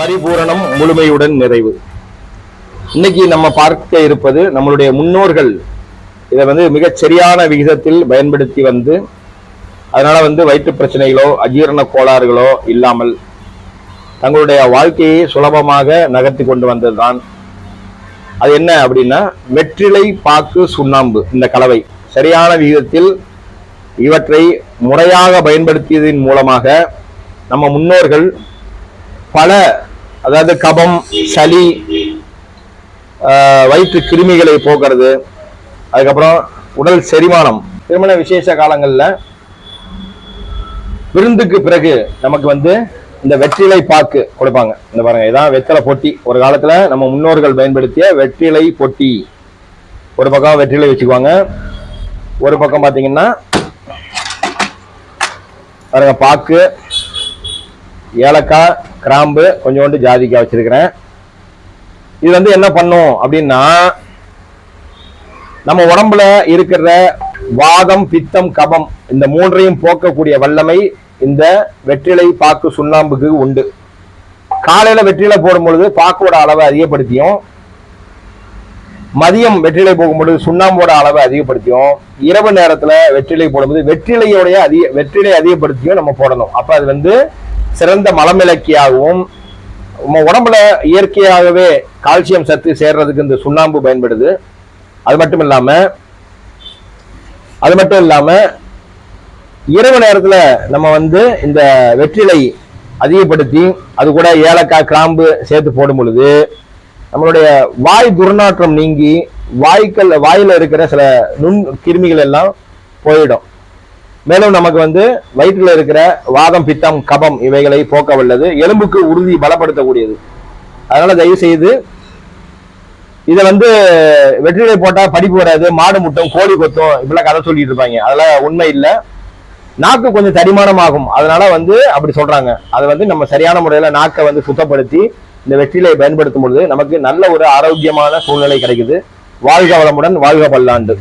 பரிபூரணம் முழுமையுடன் நிறைவு. இன்னைக்கு நம்ம பார்க்க இருப்பது நம்மளுடைய முன்னோர்கள் இதை மிகச் சரியான விகிதத்தில் பயன்படுத்தி அதனால வயிற்று பிரச்சனைகளோ அஜீரண கோளாறுகளோ இல்லாமல் தங்களுடைய வாழ்க்கையை சுலபமாக நகர்த்தி கொண்டு வந்ததுதான். அது என்ன அப்படின்னா, வெற்றிலை பாக்கு சுண்ணாம்பு இந்த கலவை சரியான விகிதத்தில் இவற்றை முறையாக பயன்படுத்தியதன் மூலமாக நம்ம முன்னோர்கள் பல, அதாவது கபம், சளி, வயிற்று கிருமிகளை போக்குறது, அதுக்கப்புறம் உடல் செரிமானம், திருமண விசேஷ காலங்களில் விருந்துக்கு பிறகு நமக்கு இந்த வெற்றிலை பாக்கு கொடுப்பாங்க. இந்த பாருங்க, இதான் வெற்றிலை பொட்டி. ஒரு காலத்துல நம்ம முன்னோர்கள் பயன்படுத்திய வெற்றிலை பொட்டி. ஒரு பக்கம் வெற்றிலை வச்சுக்குவாங்க, ஒரு பக்கம் பாத்தீங்கன்னா பாருங்க பாக்கு, ஏலக்காய், கிராம்பு, கொஞ்சோண்டு ஜாதிக்காய் வச்சிருக்கிறேன். இது என்ன பண்ணும் அப்படின்னா, நம்ம உடம்புல இருக்கிற வாதம், பித்தம், கபம் இந்த மூன்றையும் போக்கக்கூடிய வல்லமை இந்த வெற்றிலை பாக்கு சுண்ணாம்புக்கு உண்டு. காலையில வெற்றிலை போடும் பொழுது பாக்கோட அளவை அதிகப்படுத்தியும், மதியம் வெற்றிலை போகும்பொழுது சுண்ணாம்போட அளவை அதிகப்படுத்தியும், இரவு நேரத்துல வெற்றிலை போடும்போது வெற்றிலை அதிகப்படுத்தியும் நம்ம போடணும். அப்ப அது சிறந்த மலமிளக்கியாகவும், நம்ம உடம்புல இயற்கையாகவே கால்சியம் சத்து சேர்றதுக்கு இந்த சுண்ணாம்பு பயன்படுது. அது மட்டும் இல்லாம இரவு நேரத்துல நம்ம இந்த வெற்றிலை அதிகப்படுத்தி அது கூட ஏலக்காய், கிராம்பு சேர்த்து போடும் பொழுது நம்மளுடைய வாய் துர்நாற்றம் நீங்கி வாயில இருக்கிற சில நுண் கிருமிகள் எல்லாம் போயிடும். மேலும் நமக்கு வயிற்றுல இருக்கிற வாதம், பித்தம், கபம் இவைகளை போக்க வல்லது, எலும்புக்கு உறுதி பலப்படுத்தக்கூடியது. அதனால தயவு செய்து இதை வெற்றிலை போட்டா படிப்பு வராது, மாடு முட்டும், கோழி கொத்தும், இப்படிலாம் கதை சொல்லிட்டு இருப்பாங்க. அதெல்லாம் உண்மை இல்லை. நாக்கு கொஞ்சம் தடிமானம் ஆகும், அதனால அப்படி சொல்றாங்க. அதை நம்ம சரியான முறையில நாக்கை சுத்தப்படுத்தி இந்த வெற்றிலையை பயன்படுத்தும் பொழுது நமக்கு நல்ல ஒரு ஆரோக்கியமான சூழ்நிலை கிடைக்குது. வாழ்க வளமுடன், வாழ்க பல்லாண்டு.